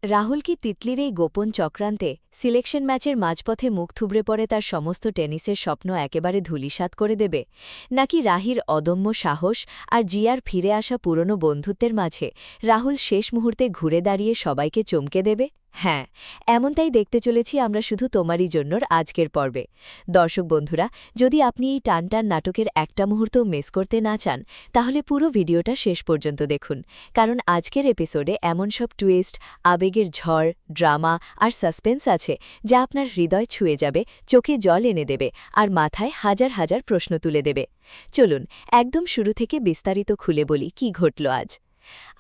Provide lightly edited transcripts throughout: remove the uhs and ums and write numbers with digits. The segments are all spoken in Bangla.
রাহুল কি তিতলির এই গোপন চক্রান্তে সিলেকশন ম্যাচের মাঝপথে মুখ থুবড়ে পড়ে তার সমস্ত টেনিসের স্বপ্ন একেবারে ধূলিসাৎ করে দেবে, নাকি রাহির অদম্য সাহস আর জিয়ার ফিরে আসা পুরনো বন্ধুত্বের মাঝে রাহুল শেষ মুহূর্তে ঘুরে দাঁড়িয়ে সবাইকে চমকে দেবে? হ্যাঁ, এমনটাই দেখতে চলেছি আমরা শুধু তোমারই জন্যর আজকের পর্বে। দর্শক বন্ধুরা, যদি আপনি এই টানটান নাটকের একটা মুহূর্তও মিস করতে না চান, তাহলে পুরো ভিডিওটা শেষ পর্যন্ত দেখুন, কারণ আজকের এপিসোডে এমন সব টুইস্ট, আবেগের ঝড়, ড্রামা আর সাসপেন্স আছে যা আপনার হৃদয় ছুঁয়ে যাবে, চোখে জল এনে দেবে আর মাথায় হাজার হাজার প্রশ্ন তুলে দেবে। চলুন একদম শুরু থেকে বিস্তারিত খুলে বলি কি ঘটল আজ।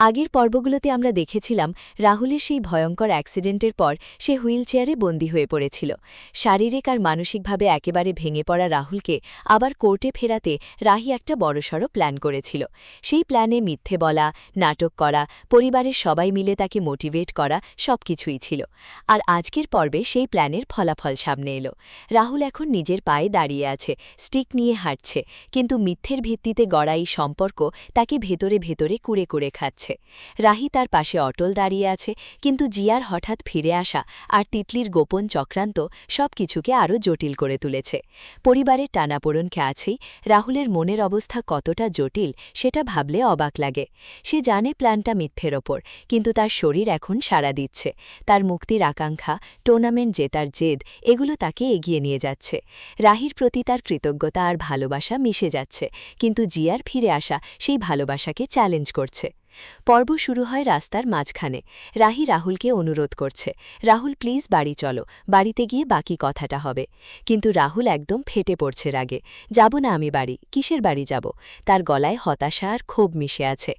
আগের পর্বগুলোতে আমরা দেখেছিলাম রাহুলের সেই ভয়ঙ্কর অ্যাক্সিডেন্টের পর সে হুইলচেয়ারে বন্দী হয়ে পড়েছিল। শারীরিক আর মানসিকভাবে একেবারে ভেঙে পড়া রাহুলকে আবার কোর্টে ফেরাতে রাহি একটা বড়সড় প্ল্যান করেছিল। সেই প্ল্যানে মিথ্যে বলা, নাটক করা, পরিবারের সবাই মিলে তাকে মোটিভেট করা সবকিছুই ছিল। আর আজকের পর্বে সেই প্ল্যানের ফলাফল সামনে এলো। রাহুল এখন নিজের পায়ে দাঁড়িয়ে আছে, স্টিক নিয়ে হাঁটছে, কিন্তু মিথ্যের ভিত্তিতে গড়া এই সম্পর্ক তাকে ভেতরে ভেতরে কুড়ে কুড়ে খাচ্ছে। রাহি তার পাশে অটল দাঁড়িয়ে আছে, কিন্তু জিয়ার হঠাৎ ফিরে আসা আর তিতলির গোপন চক্রান্ত সবকিছুকে আরও জটিল করে তুলেছে। পরিবারের টানাপোড়েনকে আছেই, রাহুলের মনের অবস্থা কতটা জটিল সেটা ভাবলে অবাক লাগে। সে জানে প্ল্যানটা মিথ্যের ওপর, কিন্তু তার শরীর এখন সাড়া দিচ্ছে। তার মুক্তির আকাঙ্ক্ষা, টুর্নামেন্ট জেতার জেদ, এগুলো তাকে এগিয়ে নিয়ে যাচ্ছে। রাহির প্রতি তার কৃতজ্ঞতা আর ভালোবাসা মিশে যাচ্ছে, কিন্তু জিয়ার ফিরে আসা সেই ভালোবাসাকে চ্যালেঞ্জ করছে। পর্ব শুরু হয় রাস্তার মাঝখানে। রাহি রাহুলকে অনুরোধ করছে, রাহুল প্লিজ বাড়ি চলো, বাড়িতে গিয়ে বাকি কথাটা হবে। কিন্তু রাহুল একদম ফেটে পড়ছে রাগে। যাব না আমি বাড়ি, কিসের বাড়ি যাব? তার গলায় হতাশা আর ক্ষোভ মিশে আছে।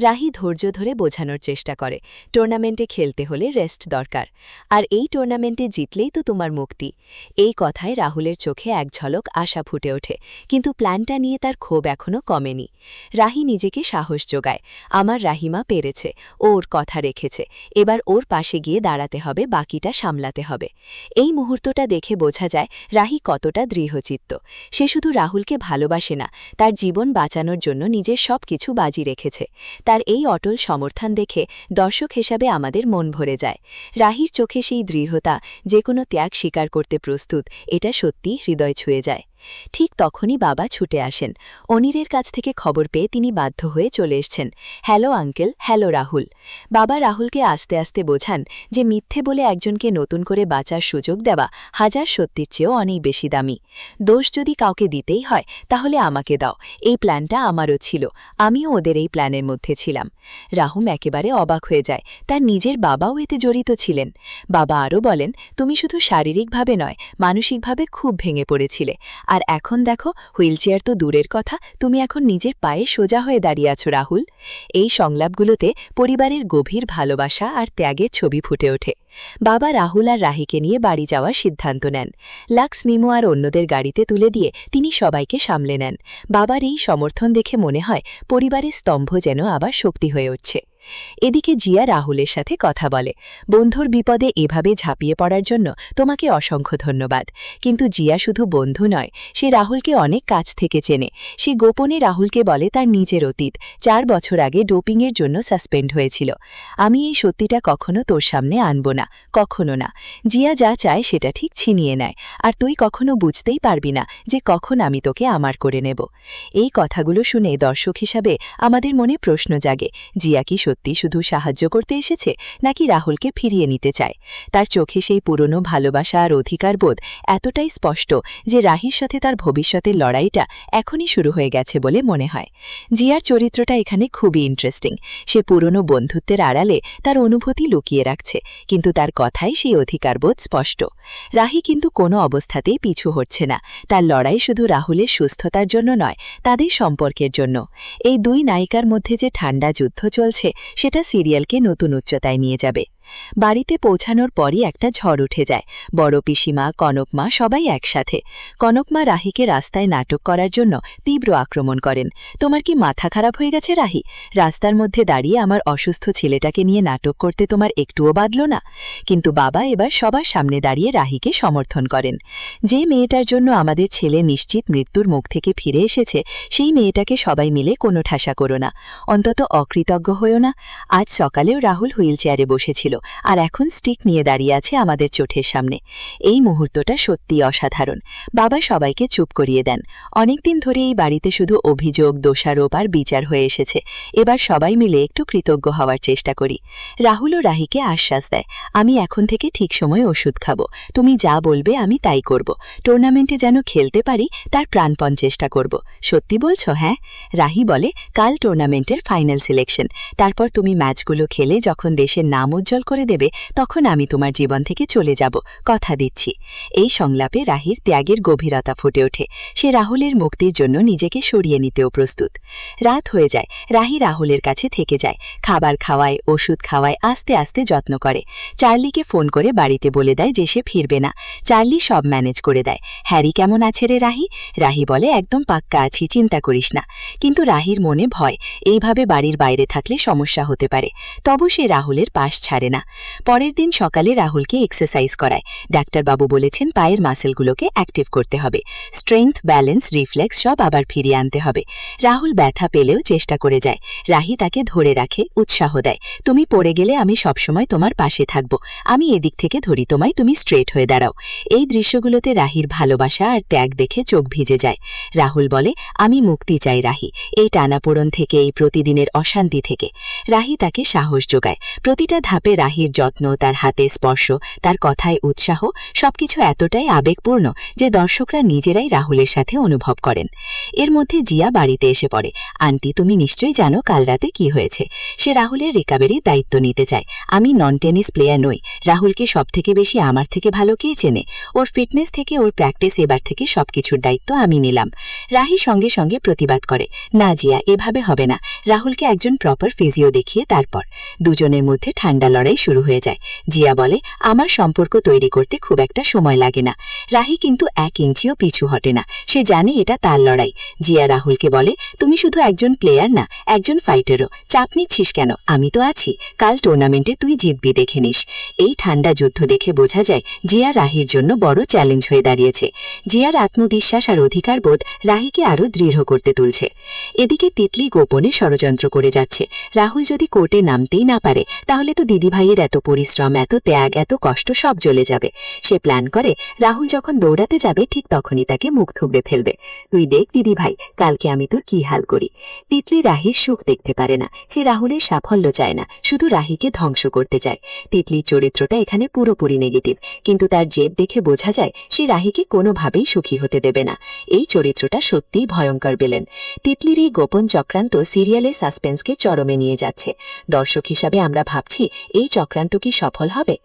রাহি ধৈর্য ধরে বোঝানোর চেষ্টা করে, টুর্নামেন্টে খেলতে হলে রেস্ট দরকার, আর এই টুর্নামেন্টে জিতলেই তো তোমার মুক্তি। এই কথায় রাহুলের চোখে এক ঝলক আশা ফুটে ওঠে, কিন্তু প্ল্যানটা নিয়ে তার ক্ষোভ এখনও কমেনি। রাহি নিজেকে সাহস যোগায়, আমার রাহিমা পেরেছে, ওর কথা রেখেছে, এবার ওর পাশে গিয়ে দাঁড়াতে হবে, বাকিটা সামলাতে হবে। এই মুহূর্তটা দেখে বোঝা যায় রাহি কতটা দৃঢ়চিত্ত। সে শুধু রাহুলকে ভালোবাসে না, তার জীবন বাঁচানোর জন্য নিজের সব কিছু বাজি রেখেছে। তার এই অটল সমর্থন দেখে দর্শক হিসাবে আমাদের মন ভরে যায়। রাহির চোখে সেই দৃঢ়তা, যে কোনো ত্যাগ স্বীকার করতে প্রস্তুত, এটা সত্যি হৃদয় ছুঁয়ে যায়। ঠিক তখনই বাবা ছুটে আসেন। অনিরের কাছ থেকে খবর পেয়ে তিনি বাধ্য হয়ে চলে এসছেন। Hello uncle, hello Rahul. বাবা রাহুলকে আস্তে আস্তে বোঝান যে মিথ্যে বলে একজনকে নতুন করে বাঁচার সুযোগ দেওয়া হাজার সত্যির চেয়েও অনেক বেশি দামি। দোষ যদি কাউকে দিতেই হয় তাহলে আমাকে দাও, এই প্ল্যানটা আমারও ছিল, আমিও ওদের এই প্ল্যানের মধ্যে ছিলাম। রাহুল একেবারে অবাক হয়ে যায়, তার নিজের বাবাও এতে জড়িত ছিলেন। বাবা আরও বলেন, তুমি শুধু শারীরিকভাবে নয়, মানসিকভাবে খুব ভেঙে পড়েছিলে, আর এখন দেখো হুইলচেয়ার তো দূরের কথা, তুমি এখন নিজের পায়ে সোজা হয়ে দাঁড়িয়ে আছো রাহুল। এই সংলাপগুলোতে পরিবারের গভীর ভালোবাসা আর ত্যাগের ছবি ফুটে ওঠে। বাবা রাহুল আর রাহিকে নিয়ে বাড়ি যাওয়ার সিদ্ধান্ত নেন। লাক্স, মিমো আর অন্যদের গাড়িতে তুলে দিয়ে তিনি সবাইকে সামলে নেন। বাবার এই সমর্থন দেখে মনে হয় পরিবারের স্তম্ভ যেন আবার শক্তি হয়ে উঠছে। এদিকে জিয়া রাহুলের সাথে কথা বলে, বন্ধুর বিপদে এভাবে ঝাঁপিয়ে পড়ার জন্য তোমাকে অসংখ্য ধন্যবাদ। কিন্তু জিয়া শুধু বন্ধু নয়, সে রাহুলকে অনেক কাছ থেকে চেনে। সে গোপনে রাহুলকে বলে তার নিজের অতীত 4 বছর আগে ডোপিংয়ের জন্য সাসপেন্ড হয়েছিল। আমি এই সত্যিটা কখনো তোর সামনে আনব না, কখনো না। জিয়া যা চায় সেটা ঠিক ছিনিয়ে নেয়, আর তুই কখনো বুঝতেই পারবি না যে কখন আমি তোকে আমার করে নেব। এই কথাগুলো শুনে দর্শক হিসাবে আমাদের মনে প্রশ্ন জাগে, জিয়া কি সত্যি শুধু সাহায্য করতে এসেছে, নাকি রাহুলকে ফিরিয়ে নিতে চায়? তার চোখে সেই পুরনো ভালোবাসা আর অধিকারবোধ এতটাই স্পষ্ট যে রাহির সাথে তার ভবিষ্যতের লড়াইটা এখনই শুরু হয়ে গেছে বলে মনে হয়। জিয়ার চরিত্রটা এখানে খুবই ইন্টারেস্টিং। সে পুরনো বন্ধুত্বের আড়ালে তার অনুভূতি লুকিয়ে রাখছে, কিন্তু তার কথাই সেই অধিকারবোধ স্পষ্ট। রাহি কিন্তু কোনো অবস্থাতেই পিছু হটছে না। তার লড়াই শুধু রাহুলের সুস্থতার জন্য নয়, তাদের সম্পর্কের জন্য। এই দুই নায়িকার মধ্যে যে ঠান্ডা যুদ্ধ চলছে সেটা সিরিয়ালকে নতুন উচ্চতায় নিয়ে যাবে। বাড়িতে পৌঁছানোর পরই একটা ঝড় উঠে যায়। বড় পিসিমা, কনকমা সবাই একসাথে। কনকমা রাহিকে রাস্তায় নাটক করার জন্য তীব্র আক্রমণ করেন। তোমার কি মাথা খারাপ হয়ে গেছে রাহি? রাস্তার মধ্যে দাঁড়িয়ে আমার অসুস্থ ছেলেটাকে নিয়ে নাটক করতে তোমার একটুও বাধল না? কিন্তু বাবা এবার সবার সামনে দাঁড়িয়ে রাহিকে সমর্থন করেন। যে মেয়েটার জন্য আমাদের ছেলে নিশ্চিত মৃত্যুর মুখ থেকে ফিরে এসেছে, সেই মেয়েটাকে সবাই মিলে কোনো ঠাসা করো না, অন্তত অকৃতজ্ঞ হয়েও না। আজ সকালেও রাহুল হুইলচেয়ারে বসেছিল, আর এখন স্টিক নিয়ে দাঁড়িয়ে আছে আমাদের চোখের সামনে। এই মুহূর্তটা সত্যিই অসাধারণ। বাবা সবাইকে চুপ করিয়ে দেন। অনেকদিন ধরে এই বাড়িতে শুধু অভিযোগ, দোষারোপ আর বিচার হয়ে এসেছে। এবার সবাই মিলে একটু কৃতজ্ঞ হওয়ার চেষ্টা করি। রাহুল ও রাহিকে আশ্বাস দেয়, আমি এখন থেকে ঠিক সময়ে ওষুধ খাবো, তুমি যা বলবে আমি তাই করব। টুর্নামেন্টে যেন খেলতে পারি তার প্রাণপণ চেষ্টা করব। সত্যি বলছো? হ্যাঁ। রাহি বলে, কাল টুর্নামেন্টের ফাইনাল সিলেকশন, তারপর তুমি ম্যাচগুলো খেলে যখন দেশের নাম উজ্জ্বল করে দেবে তখন আমি তোমার জীবন থেকে চলে যাব, কথা দিচ্ছি। এই সংলাপে রাহির ত্যাগের গভীরতা ফুটে ওঠে। সে রাহুলের মুক্তির জন্য নিজেকে সরিয়ে নিতেও প্রস্তুত। রাত হয়ে যায়। রাহি রাহুলের কাছে থেকে যায়, খাবার খাওয়ায়, ওষুধ খাওয়ায়, আস্তে আস্তে যত্ন করে। চার্লিকে ফোন করে বাড়িতে বলে দেয় যে সে ফিরবে না। চার্লি সব ম্যানেজ করে দেয়। হ্যারি কেমন আছে রে রাহি? রাহি বলে, একদম পাক্কা আছি, চিন্তা করিস না। কিন্তু রাহির মনে ভয়, এইভাবে বাড়ির বাইরে থাকলে সমস্যা হতে পারে। তবু সে রাহুলের পাশ ছাড়ে না। পরের দিন সকালে রাহুলকে এক্সারসাইজ করায়। ডাক্তারবাবু বলেছেন পায়ের মাসেলগুলোকে অ্যাক্টিভ করতে হবে, স্ট্রেংথ, ব্যালেন্স, রিফ্লেক্স সব আবার ফিরিয়ে আনতে হবে। রাহুল ব্যথা পেলেও চেষ্টা করে যায়। রাহি তাকে ধরে রাখে, উৎসাহ দেয়, তুমি পড়ে গেলে আমি সবসময় তোমার পাশে থাকব, আমি এদিক থেকে ধরি তোমায়, তুমি স্ট্রেট হয়ে দাঁড়াও। এই দৃশ্যগুলোতে রাহির ভালোবাসা আর ত্যাগ দেখে চোখ ভিজে যায়। রাহুল বলে, আমি মুক্তি চাই রাহি, এই টানাপোড়ন থেকে, এই প্রতিদিনের অশান্তি থেকে। রাহি তাকে সাহস যোগায়। প্রতিটা ধাপে রাহির যত্ন, তার হাতে স্পর্শ, তার কথায় উৎসাহ, সবকিছু এতটাই আবেগপূর্ণ যে দর্শকরা নিজেরাই রাহুলের সাথে অনুভব করেন। এর মধ্যে জিয়া বাড়িতে এসে পড়ে। আন্টি, তুমি নিশ্চয়ই জানো কাল রাতে কি হয়েছে। সে রাহুলের রিকাভারির দায়িত্ব নিতে চায়। আমি নন টেনিস প্লেয়ার নই, রাহুলকে সবথেকে বেশি আমার থেকে ভালো কে চেনে? ওর ফিটনেস থেকে ওর প্র্যাকটিস, এবার থেকে সবকিছুর দায়িত্ব আমি নিলাম। রাহি সঙ্গে সঙ্গে প্রতিবাদ করে, না জিয়া, এভাবে হবে না, রাহুলকে একজন প্রপার ফিজিও দেখিয়ে তারপর। দুজনের মধ্যে ঠান্ডা লড়াই শুরু হয়ে যায়। জিয়া বলে, আমার সম্পর্ক তৈরি করতে খুব একটা সময় লাগে না। রাহি কিন্তু 1 ইঞ্চিও পিছু হটে না, সে জানে এটা তার লড়াই। জিয়া রাহুলকে বলে, তুমি শুধু একজন প্লেয়ার না, একজন ফাইটারও, চাপ নিচ্ছিস কেন? আমি তো আছি, কাল টুর্নামেন্টে তুই জিতবি, দেখে নিস। এই ঠান্ডা যুদ্ধ দেখে বোঝা যায় জিয়া রাহির জন্য বড় চ্যালেঞ্জ হয়ে দাঁড়িয়েছে। জিয়ার আত্মবিশ্বাস আর অধিকারবোধ রাহিকে আরও দৃঢ় করতে তুলছে। এদিকে তিতলি গোপনে ষড়যন্ত্র করে যাচ্ছে। রাহুল যদি কোর্টে নামতেই না পারে তাহলে তো দিদিভাইয়ের এত পরিশ্রম, এত ত্যাগ, এত কষ্ট সব জ্বলে যাবে। সে প্ল্যান করে রাহুল যখন দৌড়াতে যাবে ঠিক তখনই তাকে মুখ থুবড়ে ফেলবে। তুই দেখ দিদিভাই, কালকে আমি তোর কি হাল করি। তিতলি রাহির সুখ দেখতে পারে না, সে রাহুলের সাফল্য চায় না, শুধু রাহিকে ধ্বংস করতে চায়। তিতলির চরিত্রটা এখানে পুরোপুরি নেগেটিভ, কিন্তু তার জেদ দেখে বোঝা যায় সে রাহিকে কোনোভাবেই সুখী হতে দেবে না। এই চরিত্রটা সত্যিই ভয়ঙ্কর ভিলেন। তিতলির এই গোপন চক্রান্ত সিরিয়ালে সাসপেন্সকে চরমে নিয়ে যাচ্ছে। দর্শক হিসাবে আমরা ভাবছি, এই চক্রান্ত কি সফল হবে?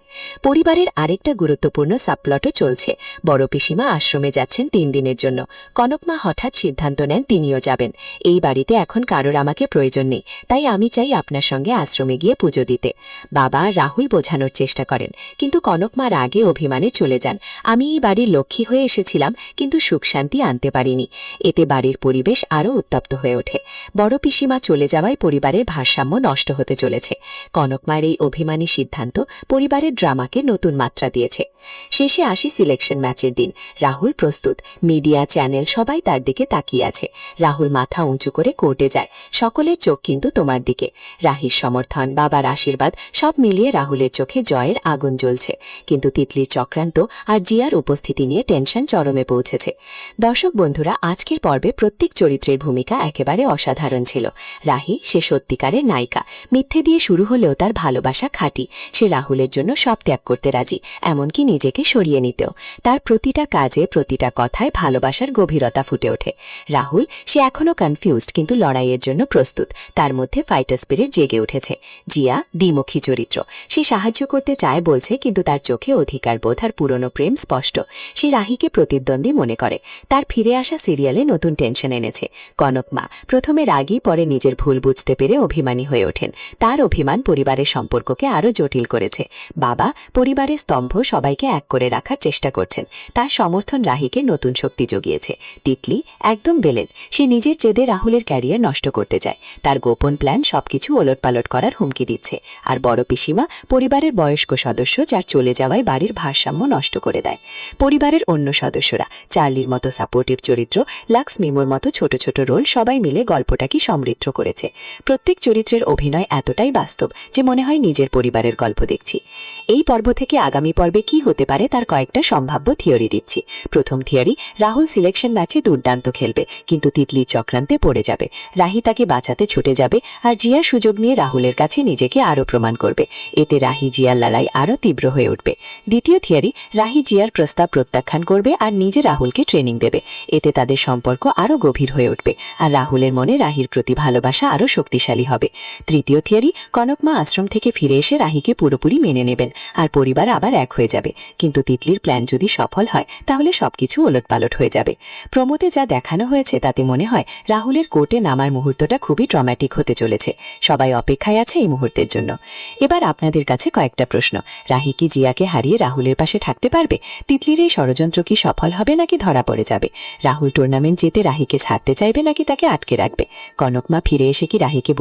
পরিবারের আরেকটা গুরুত্বপূর্ণ সাবপ্লটও চলছে। বড় পিসিমা আশ্রমে যাচ্ছেন 3 দিনের জন্য। কনকমা হঠাৎ সিদ্ধান্ত নেন তিনিও যাবেন। এই বাড়িতে এখন কারোর আমাকে প্রয়োজন নেই, তাই আমি চাই আপনার সঙ্গে আশ্রমে গিয়ে পুজো দিতে। বাবা রাহুল বোঝানোর চেষ্টা করেন, কিন্তু কনকমা রাগে অভিমানে চলে যান। আমি এই বাড়ির লক্ষ্মী হয়ে এসেছিলাম, কিন্তু সুখ শান্তি আনতে পারিনি। এতে বাড়ির পরিবেশ আরও উত্তপ্ত হয়ে ওঠে। বড় পিসিমা চলে যাওয়ায় পরিবারের ভারসাম্য নষ্ট হতে চলেছে। কনকমার এই অভিমানী সিদ্ধান্ত পরিবারের ড্রামাকে নতুন মাত্রা দিয়েছে। শেষে আসি সিলেকশন ম্যাচের দিন। রাহুল প্রস্তুত, মিডিয়া, চ্যানেল সবাই তার দিকে তাকিয়ে আছে। রাহুল মাথা উঁচু করে কোর্টে যায়। সকলের চোখ কিন্তু তোমার দিকে। রাহির সমর্থন, বাবার আশীর্বাদ সব মিলিয়ে রাহুলের চোখে জয়ের আগুন জ্বলছে। কিন্তু তিতলির চক্রান্ত আর জিয়ার উপস্থিতি নিয়ে টেনশন চরমে পৌঁছেছে। দর্শক বন্ধুরা, আজকের পর্বে প্রত্যেক চরিত্রের ভূমিকা একেবারে অসাধারণ ছিল। রাহি, সে সত্যিকারের নায়িকা। মিথ্যে দিয়ে শুরু হলেও তার ভালোবাসা খাঁটি। সে রাহুলের জন্য সব ত্যাগ করতে রাজি, এমনকি নিজেকে সরিয়ে নিতেও। তার প্রতিটা কাজে, প্রতিটা কথায় ভালোবাসার গভীরতা ফুটে ওঠে। রাহুল, সে এখনও কনফিউজড, কিন্তু লড়াইয়ের জন্য প্রস্তুত। তার মধ্যে ফাইটার স্পিরিট জেগে উঠেছে। জিয়া দ্বিমুখী চরিত্র। সে সাহায্য করতে চায় বলছে, কিন্তু তার চোখে অধিকার বোধ আর পুরনো প্রেম স্পষ্ট। সে রাহিকে প্রতিদ্বন্দ্বী মনে করে। তার ফিরে আসা সিরিয়ালে নতুন টেনশন এনেছে। কনকমা প্রথমে রাগী, পরে নিজের ভুল বুঝতে পেরে অভিমানী হয়ে ওঠেন। তার অভিমান পরিবারের সম্পর্ককে আরও জটিল করেছে। বাবা, পরিবারের স্তম্ভ, সবাইকে এক করে রাখার চেষ্টা করছেন। তার সমর্থন রাহিকে নতুন শক্তি জুগিয়েছে। তিতলি একদম বেলেন। সে নিজের জেদে রাহুলের ক্যারিয়ার নষ্ট করতে চায়। তার গোপন প্ল্যান সবকিছু ওলটপালট করার হুমকি দিচ্ছে। আর বড় পিসিমা পরিবারের বয়স্ক সদস্য, যার চলে যাওয়ায় বাড়ির ভারসাম্য নষ্ট করে দেয়। পরিবারের অন্য সদস্যরা, চার্লির মতো সাপোর্টিভ চরিত্র, লাক্স মিমোর মতো ছোট ছোট রোল, সবাই মিলে গল্পটাকে সমৃদ্ধ করেছে। প্রত্যেক চরিত্রের অভিনয় এতটাই বাস্তব যে মনে হয় নিজের পরিবারের গল্প দেখছি। এই পর্ব থেকে আগামী পর্বে কি হতে পারে তার কয়েকটা সম্ভাব্য থিওরি দিচ্ছি। প্রথম থিওরি, রাহুল সিলেকশন ম্যাচে দুর্দান্ত খেলবে, কিন্তু তিতলির চক্রান্তে পড়ে যাবে। রাহি তাকে বাঁচাতে ছুটে যাবে, আর জিয়া সুযোগ নিয়ে রাহুলের কাছে নিজেকে আরও প্রমাণ করবে। এতে রাহি জিয়ার লড়াই আরও তীব্র হয়ে উঠবে। দ্বিতীয় থিওরি, রাহি জিয়ার প্রস্তাব প্রত্যাখ্যান করবে আর নিজে রাহুলকে ট্রেনিং দেবে। এতে তাদের সম্পর্ক আরও গভীর হয়ে উঠবে, আর রাহুলের মনে রাহির প্রতি ভালোবাসা আরও শক্তিশালী হবে। তৃতীয় থিওরি, কনকমা আশ্রম থেকে ফিরে এসে রাহিকে পুরোপুরি মেনে নেবেন, আর পরিবার আবার এক হয়ে যাবে। কিন্তু তিতলির প্ল্যান যদি সফল হয় তাহলে সবকিছু ওলটপালট হয়ে যাবে। প্রমোতে যা দেখানো হয়েছে তাতে মনে হয় রাহুলের কোর্টে নামার মুহূর্তটা খুবই ট্রমাটিক হতে চলেছে। সবাই অপেক্ষায় আছে এই মুহূর্তের জন্য। এবার আপনাদের কাছে কয়েকটা প্রশ্ন। রাহি কি জিয়াকে হারিয়ে রাহুলের পাশে থাকতে পারবে? তিতলির এই ষড়যন্ত্র কি সফল হবে নাকি ধরা পড়ে যাবে? রাহুল টুর্নামেন্ট জিতে রাহিকে ছাড়তে চাইবে নাকি তাকে আটকে রাখবে? কনকমা ফিরে এসে কি রাহিকে